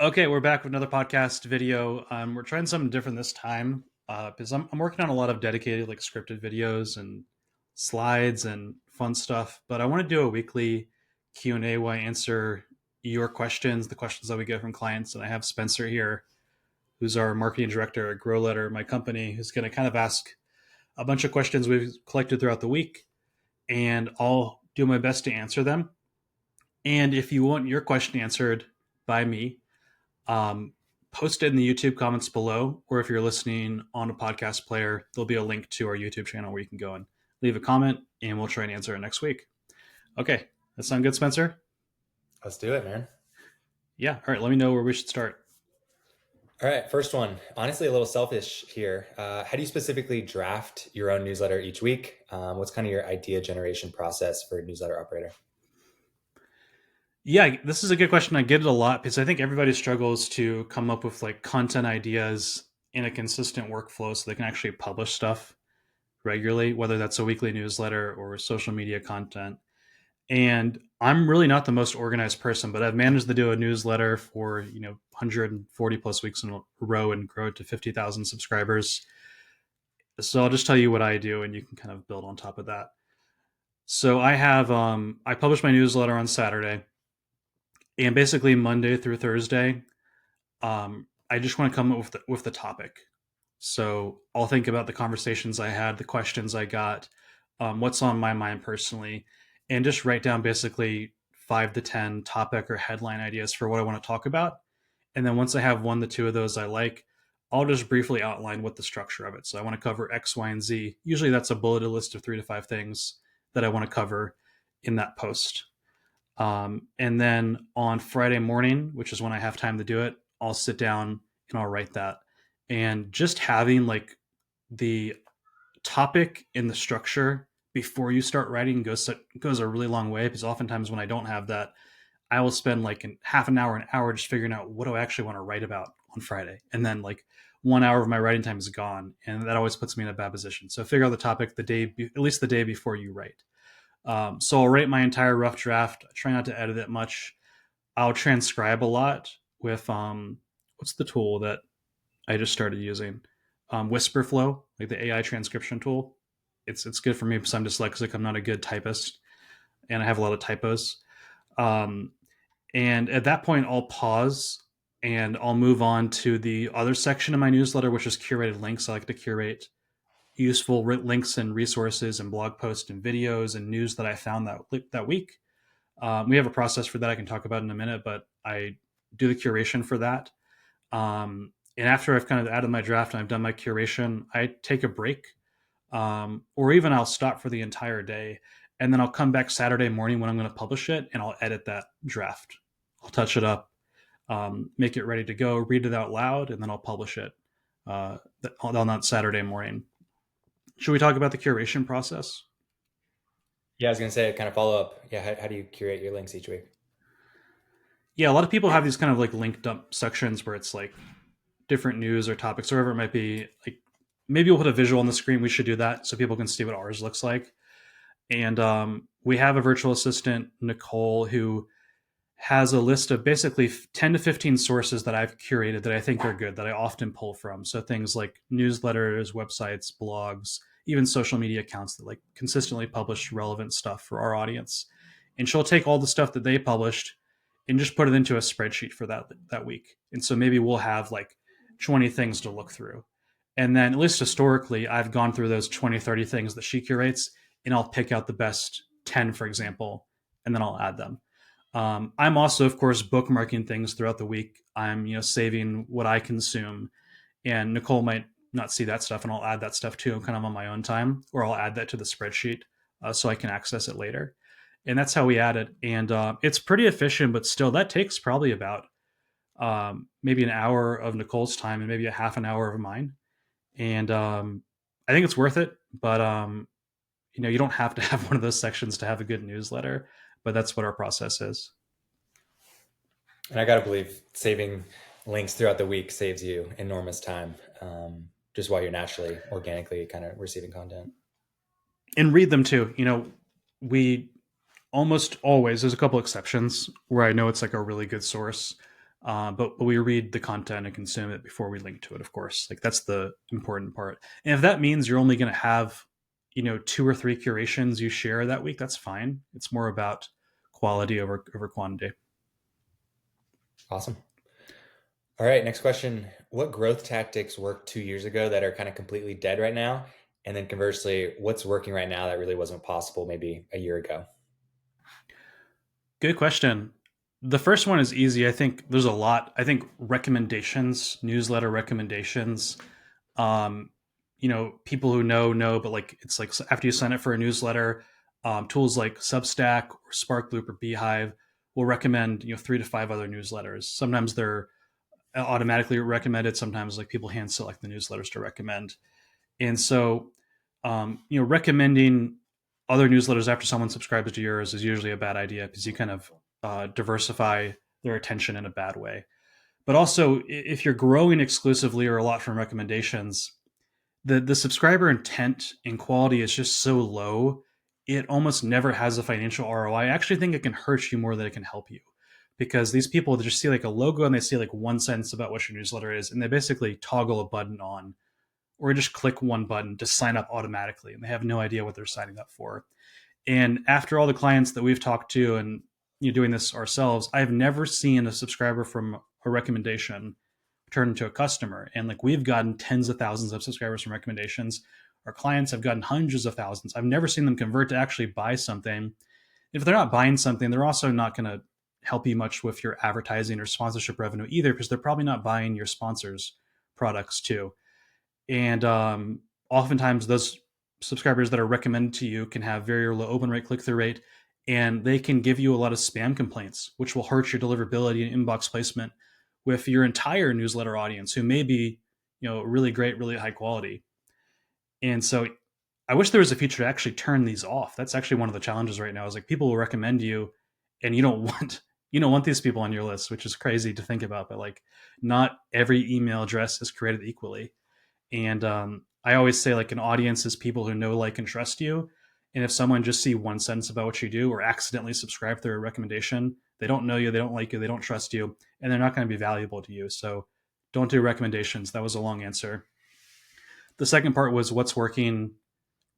Okay, we're back with another podcast video. We're trying something different this time because I'm working on a lot of dedicated, like scripted videos and slides and fun stuff. But I want to do a weekly Q&A where I answer your questions, the questions that we get from clients. And I have Spencer here, who's our marketing director at Grow Letter, my company, who's going to kind of ask a bunch of questions we've collected throughout the week, and I'll do my best to answer them. And if you want your question answered by me, um, post it in the YouTube comments below, or if you're listening on a podcast player, there'll be a link to our YouTube channel where you can go and leave a comment, and we'll try and answer it next week. Okay, that sound good, Spencer? Let's do it, man. Yeah. All right. Let me know where we should start. All right, first one. Honestly, a little selfish here. How do you specifically draft your own newsletter each week? What's kind of your idea generation process for a newsletter operator? Yeah, this is a good question. I get it a lot because I think everybody struggles to come up with like content ideas in a consistent workflow so they can actually publish stuff regularly, whether that's a weekly newsletter or social media content. And I'm really not the most organized person, but I've managed to do a newsletter for 140 plus weeks in a row and grow it to 50,000 subscribers. So I'll just tell you what I do, and you can kind of build on top of that. So I publish my newsletter on Saturday, and basically Monday through Thursday, I just want to come up with the topic. So I'll think about the conversations I had, the questions I got, what's on my mind personally, and just write down basically 5 to 10 topic or headline ideas for what I want to talk about. And then once I have one to two of those I like, I'll just briefly outline what the structure of it. So I want to cover X, Y, and Z. Usually that's a bulleted list of 3 to 5 things that I want to cover in that post. And then on Friday morning, which is when I have time to do it, I'll sit down and I'll write that. And just having like the topic and the structure before you start writing goes a really long way, because oftentimes when I don't have that, I will spend like half an hour just figuring out what do I actually want to write about on Friday. And then like 1 hour of my writing time is gone. And that always puts me in a bad position. So figure out the topic at least the day before you write. So I'll write my entire rough draft. I try not to edit it much. I'll transcribe a lot with what's the tool that I just started using? Whisperflow, like the AI transcription tool. It's good for me because I'm dyslexic. I'm not a good typist, and I have a lot of typos. Um, and at that point, I'll pause and I'll move on to the other section of my newsletter, which is curated links. I like to curate useful links and resources and blog posts and videos and news that I found that week. We have a process for that I can talk about in a minute, but I do the curation for that. And after I've kind of added my draft and I've done my curation, I take a break, or even I'll stop for the entire day, and then I'll come back Saturday morning when I'm going to publish it, and I'll edit that draft. I'll touch it up, make it ready to go, read it out loud, and then I'll publish it on that Saturday morning. Should we talk about the curation process? Yeah, I was going to say, kind of follow up. Yeah, how do you curate your links each week? Yeah, a lot of people have these kind of like linked up sections where it's like different news or topics or whatever it might be. Like maybe we'll put a visual on the screen. We should do that so people can see what ours looks like. And we have a virtual assistant, Nicole, who has a list of basically 10 to 15 sources that I've curated that I think are good, that I often pull from. So things like newsletters, websites, blogs, even social media accounts that like consistently publish relevant stuff for our audience. And she'll take all the stuff that they published and just put it into a spreadsheet for that week. And so maybe we'll have like 20 things to look through. And then at least historically, I've gone through those 20, 30 things that she curates, and I'll pick out the best 10, for example, and then I'll add them. I'm also, of course, bookmarking things throughout the week. I'm, saving what I consume, and Nicole might not see that stuff, and I'll add that stuff too, kind of on my own time, or I'll add that to the spreadsheet so I can access it later. And that's how we add it. And it's pretty efficient, but still, that takes probably about maybe an hour of Nicole's time and maybe a half an hour of mine. And I think it's worth it, but you don't have to have one of those sections to have a good newsletter. But that's what our process is. And I got to believe saving links throughout the week saves you enormous time, just while you're naturally, organically kind of receiving content. And read them too. We almost always, there's a couple exceptions where I know it's like a really good source. But we read the content and consume it before we link to it, of course. Like that's the important part. And if that means you're only going to have, two or three curations you share that week, that's fine. It's more about quality over quantity. Awesome. All right, next question. What growth tactics worked 2 years ago that are kind of completely dead right now? And then conversely, what's working right now that really wasn't possible maybe a year ago? Good question. The first one is easy. I think there's a lot. I think recommendations, newsletter recommendations. Um, people who know, but like it's like after you sign up for a newsletter, tools like Substack or Sparkloop or Beehiiv will recommend 3 to 5 other newsletters. Sometimes they're automatically recommended. Sometimes like people hand select the newsletters to recommend. And so, recommending other newsletters after someone subscribes to yours is usually a bad idea because you kind of diversify their attention in a bad way. But also, if you're growing exclusively or a lot from recommendations, the subscriber intent and quality is just so low, it almost never has a financial ROI. I actually think it can hurt you more than it can help you because these people just see like a logo and they see like one sentence about what your newsletter is, and they basically toggle a button on or just click one button to sign up automatically, and they have no idea what they're signing up for. And after all the clients that we've talked to and doing this ourselves, I've never seen a subscriber from a recommendation turn into a customer. And like we've gotten tens of thousands of subscribers from recommendations. Our clients have gotten hundreds of thousands. I've never seen them convert to actually buy something. If they're not buying something, they're also not going to help you much with your advertising or sponsorship revenue either, because they're probably not buying your sponsors' products too. And oftentimes, those subscribers that are recommended to you can have very low open rate, click through rate, and they can give you a lot of spam complaints, which will hurt your deliverability and inbox placement with your entire newsletter audience, who may be, really great, really high quality. And so, I wish there was a feature to actually turn these off. That's actually one of the challenges right now. Is like people will recommend you, and you don't want these people on your list, which is crazy to think about. But like, not every email address is created equally. And I always say like an audience is people who know, like, and trust you. And if someone just see one sentence about what you do or accidentally subscribe through a recommendation, they don't know you, they don't like you, they don't trust you, and they're not going to be valuable to you. So don't do recommendations. That was a long answer. The second part was what's working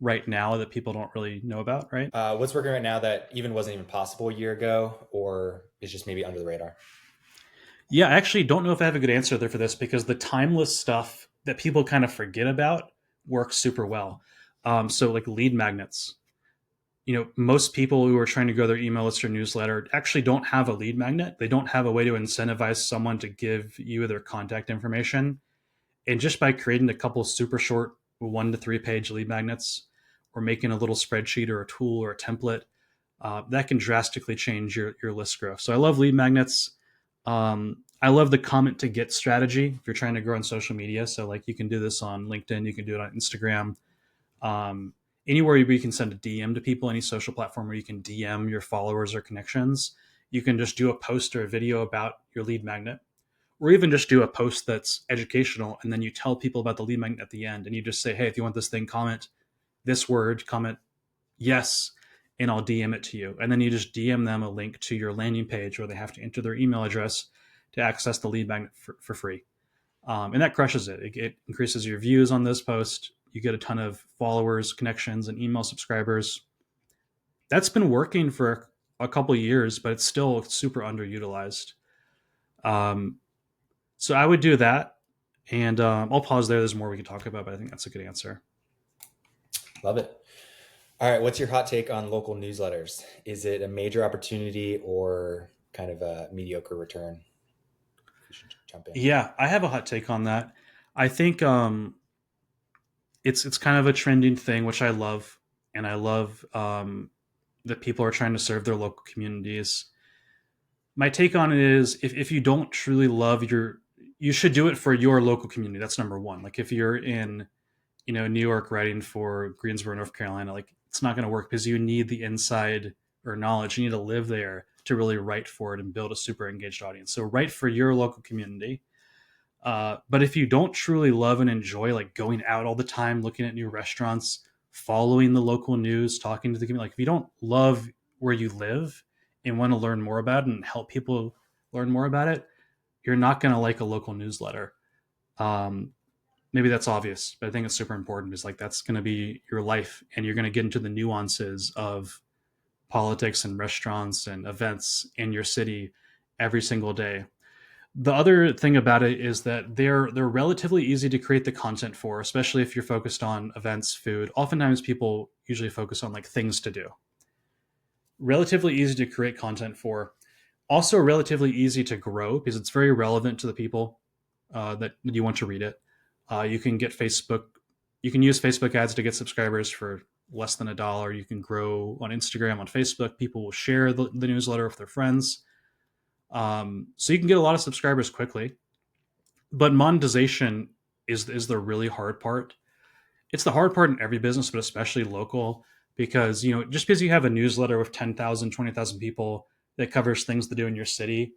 right now that people don't really know about, right? What's working right now that even wasn't even possible a year ago or is just maybe under the radar? Yeah, I actually don't know if I have a good answer there for this because the timeless stuff that people kind of forget about works super well. So like lead magnets, most people who are trying to grow their email list or newsletter actually don't have a lead magnet. They don't have a way to incentivize someone to give you their contact information. And just by creating a couple super short 1 to 3 page lead magnets or making a little spreadsheet or a tool or a template, that can drastically change your list growth. So I love lead magnets. I love the comment to get strategy if you're trying to grow on social media. So like you can do this on LinkedIn, you can do it on Instagram, anywhere you can send a DM to people, any social platform where you can DM your followers or connections. You can just do a post or a video about your lead magnet, or even just do a post that's educational, and then you tell people about the lead magnet at the end, and you just say, hey, if you want this thing, comment this word, comment yes, and I'll DM it to you. And then you just DM them a link to your landing page where they have to enter their email address to access the lead magnet for free. And that crushes it. It increases your views on this post. You get a ton of followers, connections, and email subscribers. That's been working for a couple of years, but it's still super underutilized. Um, so I would do that. And I'll pause there. There's more we can talk about, but I think that's a good answer. Love it. All right, what's your hot take on local newsletters? Is it a major opportunity or kind of a mediocre return? You should jump in. Yeah, I have a hot take on that. I think it's kind of a trending thing, which I love, and I love that people are trying to serve their local communities. My take on it is if you don't truly love you should do it for your local community. That's number one. Like if you're in, New York writing for Greensboro, North Carolina, like it's not going to work because you need the inside or knowledge. You need to live there to really write for it and build a super engaged audience. So write for your local community. But if you don't truly love and enjoy like going out all the time, looking at new restaurants, following the local news, talking to the community, like if you don't love where you live and want to learn more about it and help people learn more about it, you're not going to like a local newsletter. Um, Maybe that's obvious, but I think it's super important. Is like that's going to be your life, and you're going to get into the nuances of politics and restaurants and events in your city every single day. The other thing about it is that they're relatively easy to create the content for, especially if you're focused on events, food. Oftentimes, people usually focus on like things to do. Relatively easy to create content for. Also, relatively easy to grow because it's very relevant to the people that you want to read it. You can get Facebook. You can use Facebook ads to get subscribers for less than $1. You can grow on Instagram, on Facebook. People will share the newsletter with their friends. So you can get a lot of subscribers quickly. But monetization is the really hard part. It's the hard part in every business, but especially local, because just because you have a newsletter with 10,000, 20,000 people that covers things to do in your city,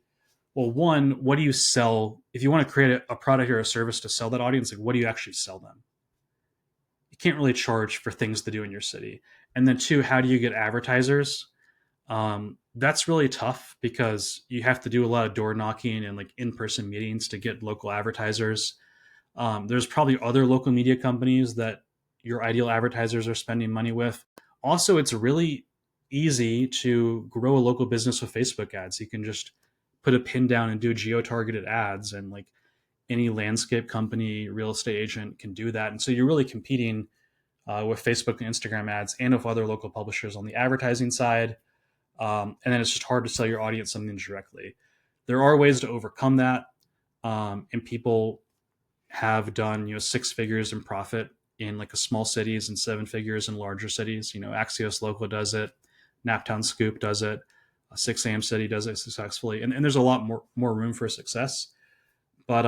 well, one, what do you sell? If you want to create a product or a service to sell that audience, like what do you actually sell them? You can't really charge for things to do in your city. And then two, how do you get advertisers? That's really tough because you have to do a lot of door knocking and like in-person meetings to get local advertisers. There's probably other local media companies that your ideal advertisers are spending money with. Also, it's really easy to grow a local business with Facebook ads. You can just put a pin down and do geo-targeted ads, and like any landscape company, real estate agent can do that. And so you're really competing with Facebook and Instagram ads and with other local publishers on the advertising side. And then it's just hard to sell your audience something directly. There are ways to overcome that, and people have done 6 figures in profit in like a small cities and 7 figures in larger cities. Axios Local does it, Naptown Scoop does it, 6 a.m. City does it successfully, and there's a lot more room for success. But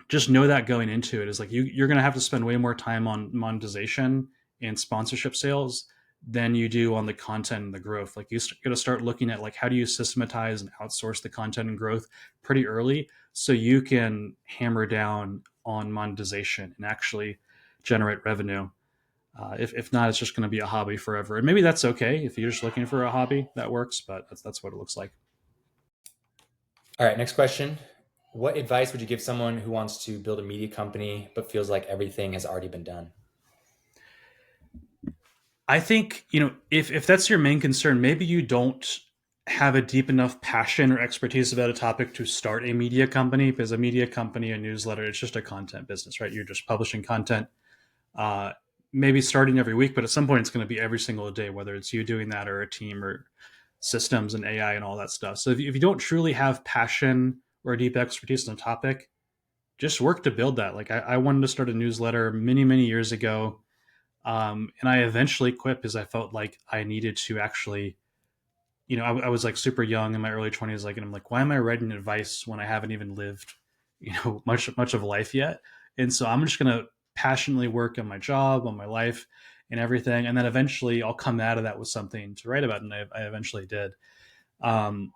just know that going into it is like you're going to have to spend way more time on monetization and sponsorship sales than you do on the content and the growth. Like you got to start looking at like how do you systematize and outsource the content and growth pretty early so you can hammer down on monetization and actually generate revenue. If not, it's just going to be a hobby forever. And maybe that's okay if you're just looking for a hobby that works, but that's what it looks like. All right, next question. What advice would you give someone who wants to build a media company but feels like everything has already been done? I think, if that's your main concern, maybe you don't have a deep enough passion or expertise about a topic to start a media company, because a media company, a newsletter, it's just a content business, right? You're just publishing content, uh, maybe starting every week, but at some point it's going to be every single day, whether it's you doing that or a team or systems and AI and all that stuff. So if you don't truly have passion or a deep expertise on a topic, just work to build that. Like I wanted to start a newsletter many, many years ago. And I eventually quit because I felt like I needed to actually, I was like super young in my early 20s, like, and I'm like, why am I writing advice when I haven't even lived, much of life yet? And so I'm just gonna passionately work on my job, on my life, and everything, and then eventually I'll come out of that with something to write about, and I eventually did. Um,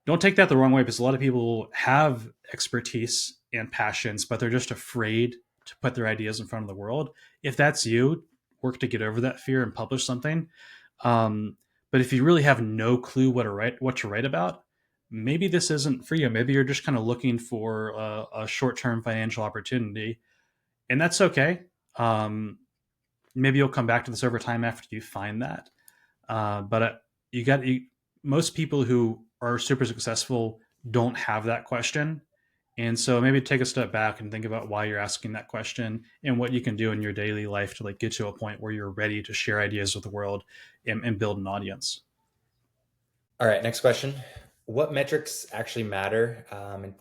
don't take that the wrong way, because a lot of people have expertise and passions, but they're just afraid to put their ideas in front of the world. If that's you, work to get over that fear and publish something. Um, but if you really have no clue what to write about, maybe this isn't for you. Maybe you're just kind of looking for a short term financial opportunity, and that's okay. Um, Maybe you'll come back to this over time after you find that. But you got you, most people who are super successful don't have that question, and so maybe take a step back and think about why you're asking that question and what you can do in your daily life to like get to a point where you're ready to share ideas with the world and build an audience. All right, next question. What metrics actually matter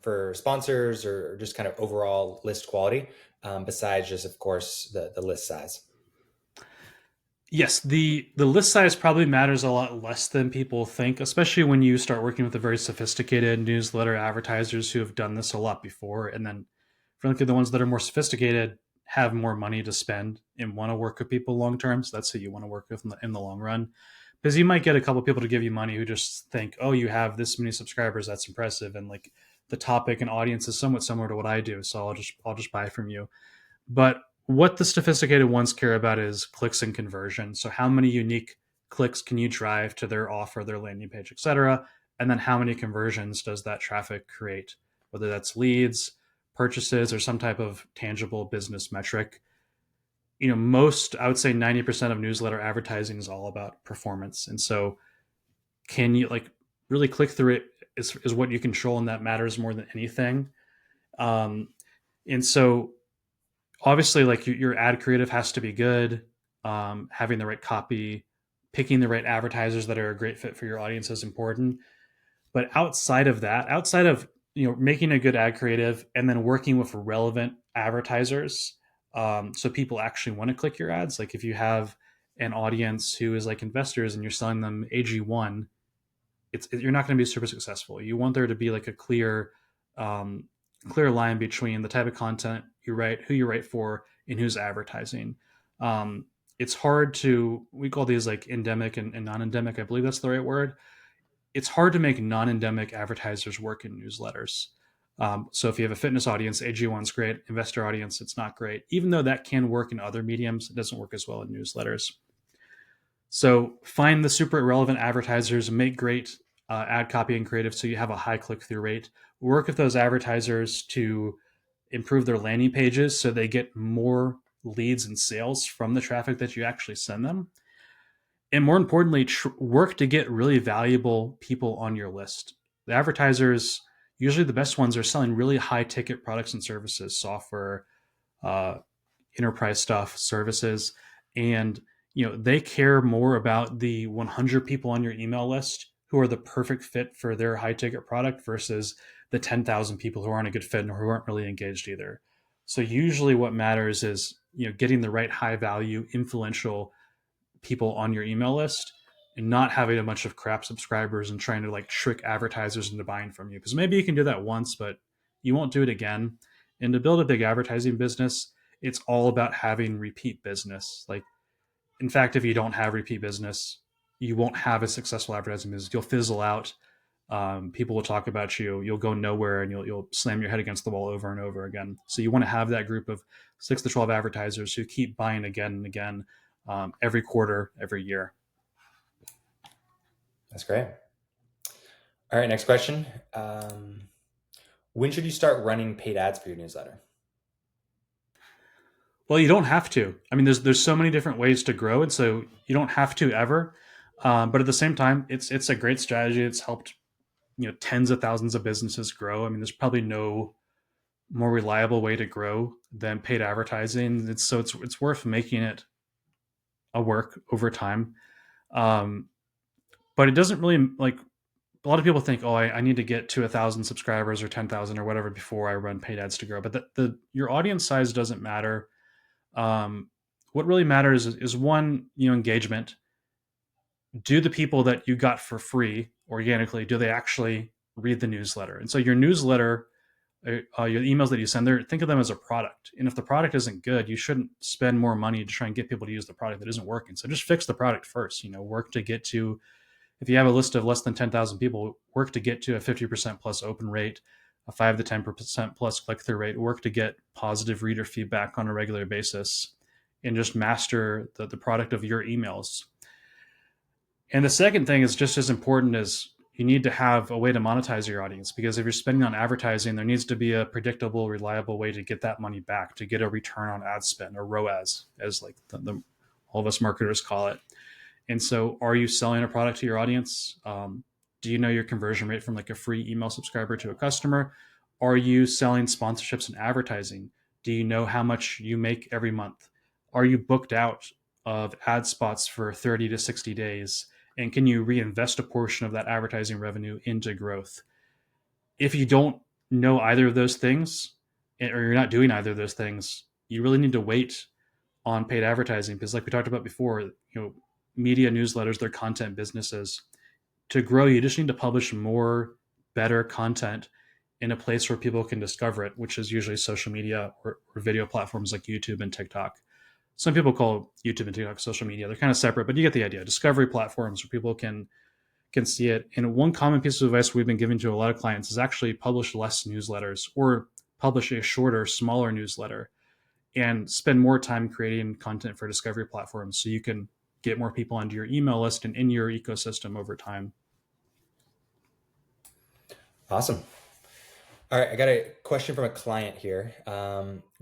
for sponsors or just kind of overall list quality, besides just, of course, the list size? Yes, the list size probably matters a lot less than people think, especially when you start working with the very sophisticated newsletter advertisers who have done this a lot before. And then, frankly, the ones that are more sophisticated have more money to spend and want to work with people long term. So that's who you want to work with in the long run. Because you might get a couple of people to give you money who just think, oh, you have this many subscribers, that's impressive, and like the topic and audience is somewhat similar to what I do, so I'll just buy from you. But what the sophisticated ones care about is clicks and conversion. So how many unique clicks can you drive to their offer, their landing page, etc., and then how many conversions does that traffic create whether that's leads, purchases, or some type of tangible business metric. Most, I would say 90% of newsletter advertising is all about performance. And so, can you like really click through it is what you control, and that matters more than anything. Um, and so, obviously, like your ad creative has to be good, having the right copy, picking the right advertisers that are a great fit for your audience is important. But outside of that, outside of making a good ad creative and then working with relevant advertisers, so people actually want to click your ads. Like if you have an audience who is like investors and you're selling them AG1, you're not going to be super successful. You want there to be like a um, clear line between the type of content you write, who you write for, and who's advertising. It's hard to we call these like endemic and non-endemic. I believe that's the right word. It's hard to make non-endemic advertisers work in newsletters. So if you have a fitness audience, AG1's great. Investor audience, it's not great. Even though that can work in other mediums, it doesn't work as well in newsletters. So find the super relevant advertisers, make great ad copy and creative so you have a high click through rate. Work with those advertisers to improve their landing pages so they get more leads and sales from the traffic that you actually send them. And more importantly, work to get really valuable people on your list. The advertisers, usually the best ones, are selling really high ticket products and services, software, uh, enterprise stuff, services, and they care more about the 100 people on your email list who are the perfect fit for their high ticket product versus the 10,000 people who aren't a good fit and who aren't really engaged either. So usually what matters is getting the right high value influential people on your email list and not having a bunch of crap subscribers and trying to like trick advertisers into buying from you, because maybe you can do that once but you won't do it again. And to build a big advertising business, it's all about having repeat business. Like, in fact, if you don't have repeat business, you won't have a successful advertising business. You'll fizzle out. People will talk about you. You'll go nowhere, and you'll slam your head against the wall over and over again. So you want to have that group of 6 to 12 advertisers who keep buying again and again, every quarter, every year. That's great. All right, next question. When should you start running paid ads for your newsletter? Well, you don't have to. I mean, there's so many different ways to grow, and so you don't have to ever. But at the same time, it's a great strategy. It's helped tens of thousands of businesses grow. I mean, there's probably no more reliable way to grow than paid advertising. It's worth making it a work over time. Um, but it doesn't really like a lot of people think, oh, I need to get to 1,000 subscribers or 10,000 or whatever before I run paid ads to grow. But the your audience size doesn't matter. Um, what really matters is one, engagement. Do the people that you got for free organically, do they actually read the newsletter? And so your newsletter, your emails that you send there, think of them as a product. And if the product isn't good, you shouldn't spend more money to try and get people to use the product that isn't working. So just fix the product first. Work to get to, if you have a list of less than 10,000 people, work to get to a 50% plus open rate, a 5 to 10% plus click through rate, work to get positive reader feedback on a regular basis, and just master the product of your emails. And the second thing is just as important as you need to have a way to monetize your audience, because if you're spending on advertising, there needs to be a predictable, reliable way to get that money back, to get a return on ad spend, or ROAS, as like all of us marketers call it. And so, are you selling a product to your audience? Do you know your conversion rate from like a free email subscriber to a customer? Are you selling sponsorships and advertising? Do you know how much you make every month? Are you booked out of ad spots for 30 to 60 days? And can you reinvest a portion of that advertising revenue into growth? If you don't know either of those things, or you're not doing either of those things, you really need to wait on paid advertising, because like we talked about before, media newsletters, they're content businesses. To grow, you just need to publish more better content in a place where people can discover it, which is usually social media or video platforms like YouTube and TikTok. Some people call YouTube and TikTok social media. They're kind of separate, but you get the idea. Discovery platforms where people can see it. And one common piece of advice we've been giving to a lot of clients is actually publish less newsletters, or publish a shorter, smaller newsletter, and spend more time creating content for discovery platforms so you can get more people onto your email list and in your ecosystem over time. Awesome. All right, I got a question from a client here.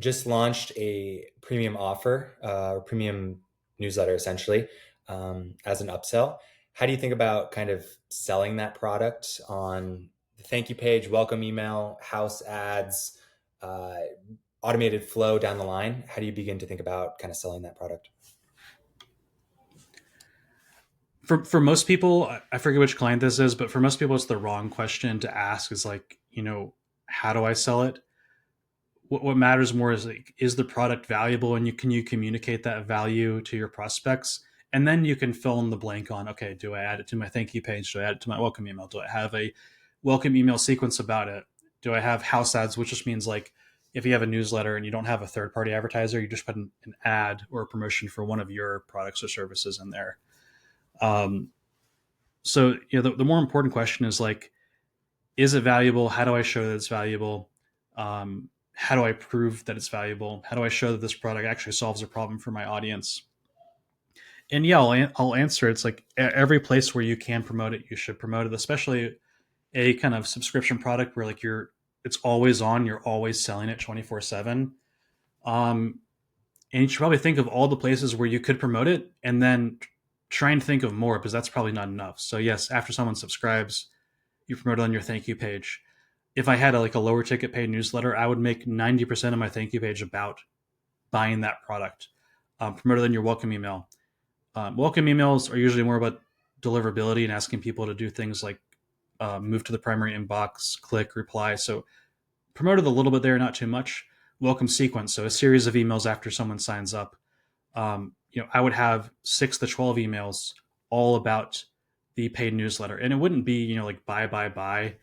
Just launched a premium offer, or premium newsletter essentially, as an upsell. How do you think about kind of selling that product on the thank you page, welcome email, house ads, uh, automated flow down the line? How do you begin to think about kind of selling that product? For most people, I forget which client this is, but for most people, it's the wrong question to ask. Is like, how do I sell it? What matters more is like, is the product valuable, and you communicate that value to your prospects, and then you can fill in the blank on, okay, do I add it to my thank you page? Do I add it to my welcome email? Do I have a welcome email sequence about it? Do I have house ads, which just means like if you have a newsletter and you don't have a third party advertiser, you just put an ad or a promotion for one of your products or services in there. Um, so the more important question is like, is it valuable? How do I show that it's valuable? How do I prove that it's valuable? How do I show that this product actually solves a problem for my audience? And yeah, I'll answer. It's like every place where you can promote it, you should promote it, especially a kind of subscription product where like it's always on, you're always selling it 24/7. Um, and you should probably think of all the places where you could promote it, and then try and think of more, because that's probably not enough. So yes, after someone subscribes, you promote it on your thank you page. If I had like a lower ticket paid newsletter, I would make 90% of my thank you page about buying that product. Promote it in your welcome email. Welcome emails are usually more about deliverability and asking people to do things like move to the primary inbox, click, reply. So promote it a little bit there, not too much. Welcome sequence, so a series of emails after someone signs up. I would have 6 to 12 emails all about the paid newsletter, and it wouldn't be like buy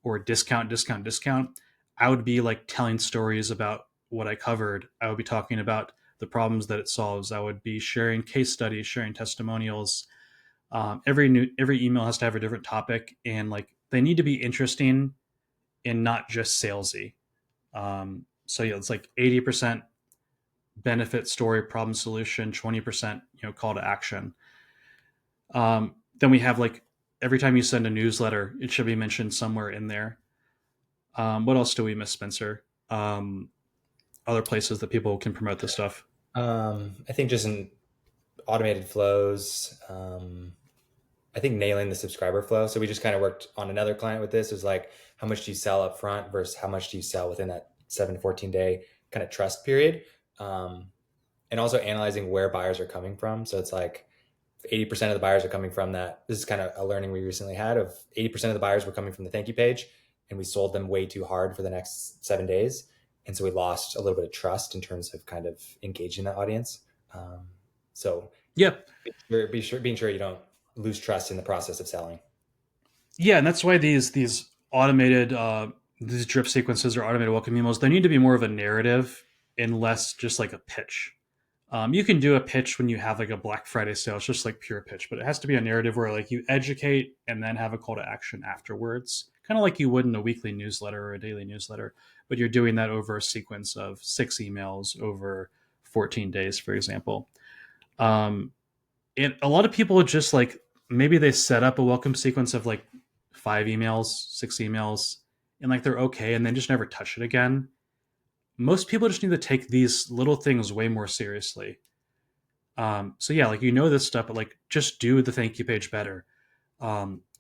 or discount discount discount. I would be like telling stories about what I covered. I would be talking about the problems that it solves. I would be sharing case studies, sharing testimonials. Every email has to have a different topic, and like they need to be interesting and not just salesy. So yeah, it's like 80% benefit story problem solution, 20% call to action. Then we have like every time you send a newsletter, it should be mentioned somewhere in there. What else do we miss, Spencer? Other places that people can promote this stuff. I think just in automated flows. I think nailing the subscriber flow. So we just kind of worked on another client with this. Is like, how much do you sell up front versus how much do you sell within that 7 to 14 day kind of trust period? Um, and also analyzing where buyers are coming from. So it's like 80% of the buyers are coming from that. This is kind of a learning we recently had of 80% of the buyers were coming from the thank you page, and we sold them way too hard for the next 7 days. And so we lost a little bit of trust in terms of kind of engaging that audience. So Yep. being sure you don't lose trust in the process of selling. Yeah, and that's why these automated these drip sequences or automated welcome emails, they need to be more of a narrative and less just like a pitch. You can do a pitch when you have like a Black Friday sale. It's just like pure pitch, but it has to be a narrative where like you educate and then have a call to action afterwards, kind of like you would in a weekly newsletter or a daily newsletter. But you're doing that over a sequence of 6 emails over 14 days, for example. Um, and a lot of people just like maybe they set up a welcome sequence of like 5 emails, 6 emails, and like they're okay, and then just never touch it again. Most people just need to take these little things way more seriously. So yeah, like this stuff, but like just do the thank you page better.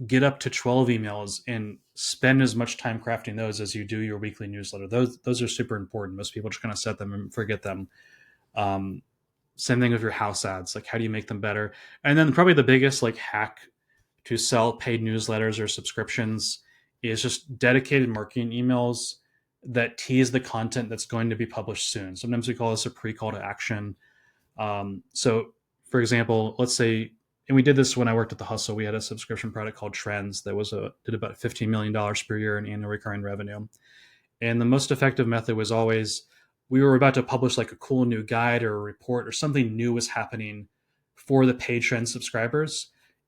Get up to 12 emails and spend as much time crafting those as you do your weekly newsletter. Those are super important. Most people just kind of set them and forget them. Um, Same thing with your house ads. Like, how do you make them better? And then probably the biggest like hack to sell paid newsletters or subscriptions is just dedicated marketing emails that tease the content that's going to be published soon. Sometimes we call this a pre-call to action. So, for example, let's say, and we did this when I worked at the Hustle. We had a subscription product called Trends that did about $15 million per year in annual recurring revenue. And the most effective method was always we were about to publish like a cool new guide or a report or something new was happening for the paid trend subscribers,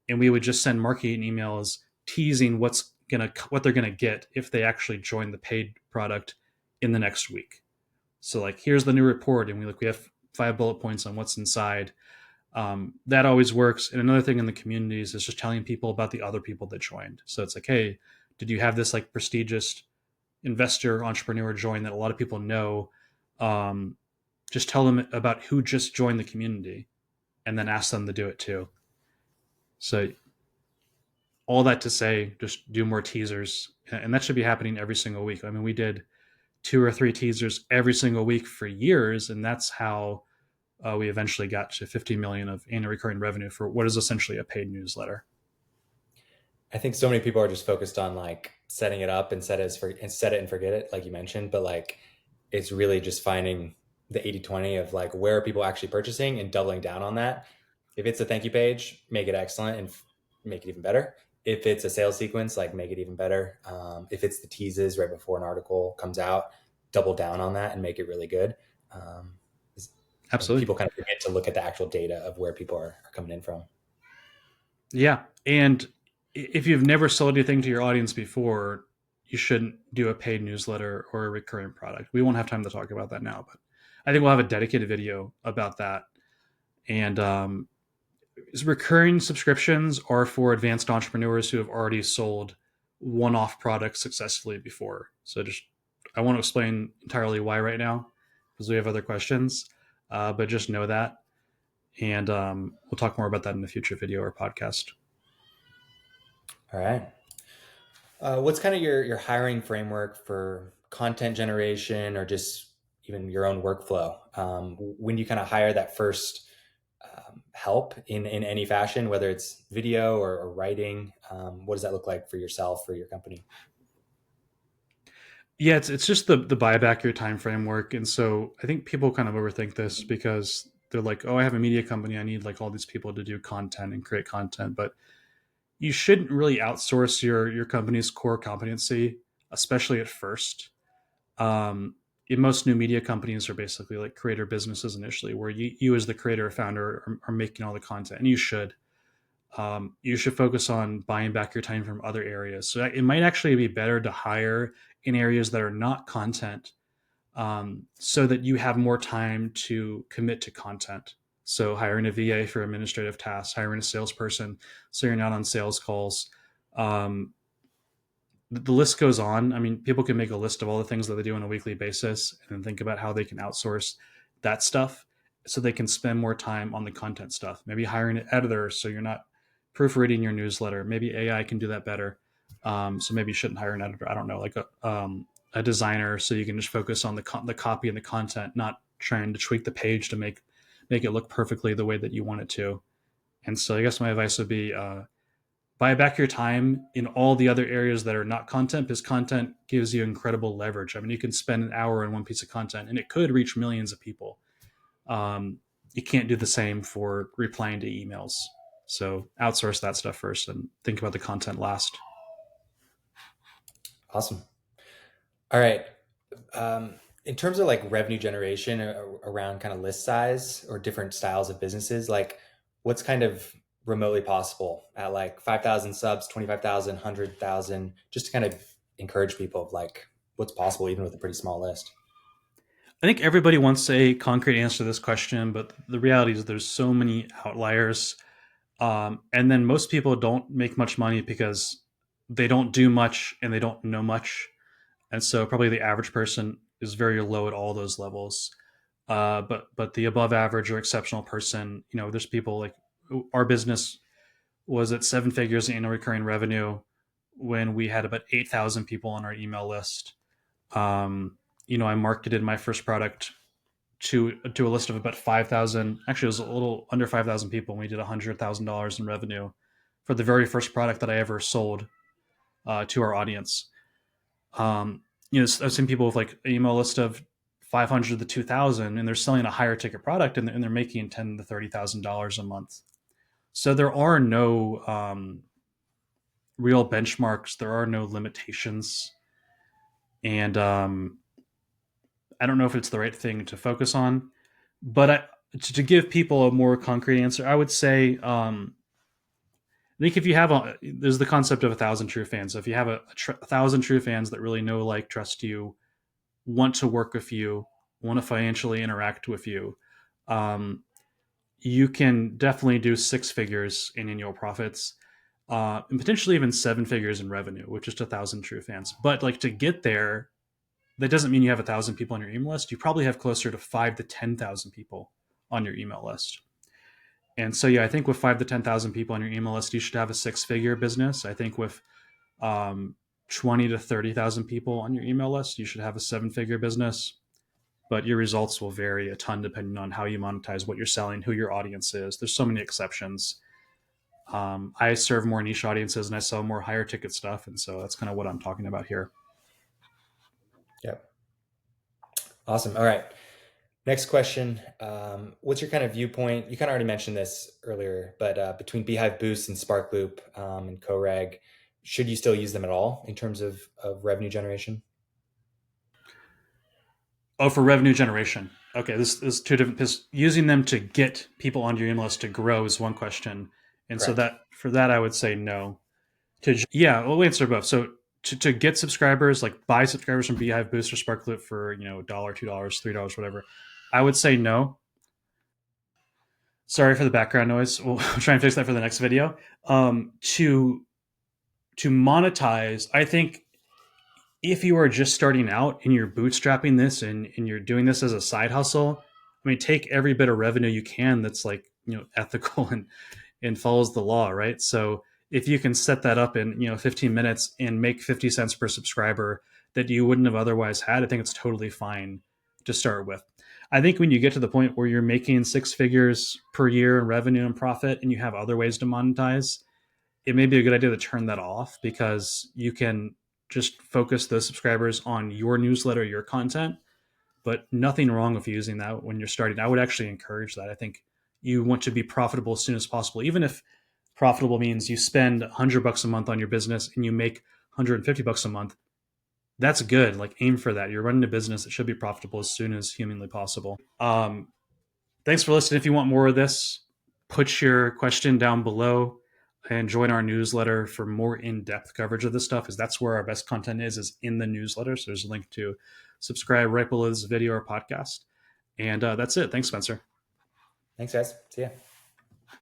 and we would just send marketing emails teasing what they're gonna get if they actually join the paid product in the next week. So like, here's the new report, and we have 5 bullet points on what's inside. That always works. And another thing in the communities is just telling people about the other people that joined. So it's like, hey, did you have this like prestigious investor entrepreneur join that a lot of people know, um, just tell them about who just joined the community, and then ask them to do it too. So all that to say, just do more teasers, and that should be happening every single week. I mean, we did 2 or 3 teasers every single week for years, and that's how we eventually got to 50 million of annual recurring revenue for what is essentially a paid newsletter. I think so many people are just focused on like setting it up and set it and forget it, like you mentioned, but like it's really just finding the 80/20 of like where are people actually purchasing and doubling down on that. If it's a thank you page, make it excellent and make it even better. If it's a sales sequence, like make it even better. If it's the teases right before an article comes out, double down on that and make it really good. Um, and Absolutely. people kind of forget to look at the actual data of where people are coming in from. Yeah. And if you've never sold anything to your audience before, you shouldn't do a paid newsletter or a recurring product. We won't have time to talk about that now, but I think we'll have a dedicated video about that. And recurring subscriptions are for advanced entrepreneurs who have already sold one-off products successfully before. So just I won't explain entirely why right now because we have other questions, but just know that, and we'll talk more about that in a future video or podcast. All right. What's kind of your hiring framework for content generation or just even your own workflow? When you kind of hire that first help in any fashion, whether it's video or writing, what does that look like for yourself or your company? Yeah, it's just the buy back your time framework, and so I think people kind of overthink this because they're like, oh, I have a media company, I need like all these people to do content and create content, but you shouldn't really outsource your company's core competency, especially at first. Um, in most new media companies are basically like creator businesses initially, where you as the creator or founder are making all the content, and you should. You should focus on buying back your time from other areas. So it might actually be better to hire in areas that are not content, so that you have more time to commit to content. So hiring a VA for administrative tasks, hiring a salesperson so you're not on sales calls. Um, the list goes on. I mean, people can make a list of all the things that they do on a weekly basis and then think about how they can outsource that stuff so they can spend more time on the content stuff. Maybe hiring an editor so you're not proofreading your newsletter. Maybe AI can do that better. So maybe you shouldn't hire an editor. I don't know, like a designer, so you can just focus on the copy and the content, not trying to tweak the page to make it look perfectly the way that you want it to. And so I guess my advice would be buy back your time in all the other areas that are not content, because content gives you incredible leverage. I mean, you can spend an hour on one piece of content and it could reach millions of people. Um, you can't do the same for replying to emails. So outsource that stuff first and think about the content last. Awesome. All right. In terms of like revenue generation around kind of list size or different styles of businesses, like what's kind of remotely possible at like 5,000 subs, 25,000, 100,000, just to kind of encourage people of like what's possible even with a pretty small list. I think everybody wants a concrete answer to this question, but the reality is there's so many outliers. And then most people don't make much money because they don't do much and they don't know much. And so probably the average person is very low at all those levels. But the above average or exceptional person, there's people like our business was at 7 figures in annual recurring revenue when we had about 8,000 people on our email list. I marketed my first product to a list of about 5,000. Actually, it was a little under 5,000 people, and we did $100,000 in revenue for the very first product that I ever sold to our audience. Um, I've seen people with like an email list of 500 to 2,000, and they're selling a higher ticket product, and they're making $10,000 to $30,000 a month. So there are no real benchmarks. There are no limitations, and I don't know if it's the right thing to focus on. But to give people a more concrete answer, I would say I think if you have there's the concept of 1,000 true fans. So if you have 1,000 true fans that really know, like, trust you, want to work with you, want to financially interact with you, um, you can definitely do 6 figures in annual profits, and potentially even 7 figures in revenue with just 1,000 true fans. But like to get there, that doesn't mean you have 1,000 people on your email list. You probably have closer to 5 to 10,000 people on your email list. And so, yeah, I think with 5 to 10,000 people on your email list, you should have a six-figure business. I think with um, 20 to 30,000 people on your email list, you should have a seven-figure business. But your results will vary a ton depending on how you monetize, what you're selling, who your audience is. There's so many exceptions. I serve more niche audiences and I sell more higher ticket stuff, and so that's kind of what I'm talking about here. Yep. Awesome. All right. Next question. What's your kind of viewpoint? You kind of already mentioned this earlier, but between Beehiiv Boost and Sparkloop and Coreg, should you still use them at all in terms of revenue generation? Oh, for revenue generation. Okay, this is two different. Because using them to get people onto your email list to grow is one question, and so Correct. that for that I would say no. Yeah, we'll answer both. So to get subscribers, like buy subscribers from Beehive Boost or Sparklet for $1, $2, $3, whatever, I would say no. Sorry for the background noise. We'll try and fix that for the next video. To monetize, I think if you are just starting out and you're bootstrapping this and you're doing this as a side hustle, I mean, take every bit of revenue you can that's like ethical and follows the law, right? So if you can set that up in 15 minutes and make 50 cents per subscriber that you wouldn't have otherwise had, I think it's totally fine to start with. I think when you get to the point where you're making six figures per year in revenue and profit and you have other ways to monetize, it may be a good idea to turn that off because you can just focus those subscribers on your newsletter, your content, but nothing wrong with using that when you're starting. I would actually encourage that. I think you want to be profitable as soon as possible, even if profitable means you spend $100 a month on your business and you make $150 a month. That's good. Like aim for that. You're running a business that should be profitable as soon as humanly possible. Thanks for listening. If you want more of this, put your question down below and join our newsletter for more in-depth coverage of this stuff, because that's where our best content is in the newsletter. So there's a link to subscribe right below this video or podcast. And that's it. Thanks, Spencer. Thanks, guys. See ya.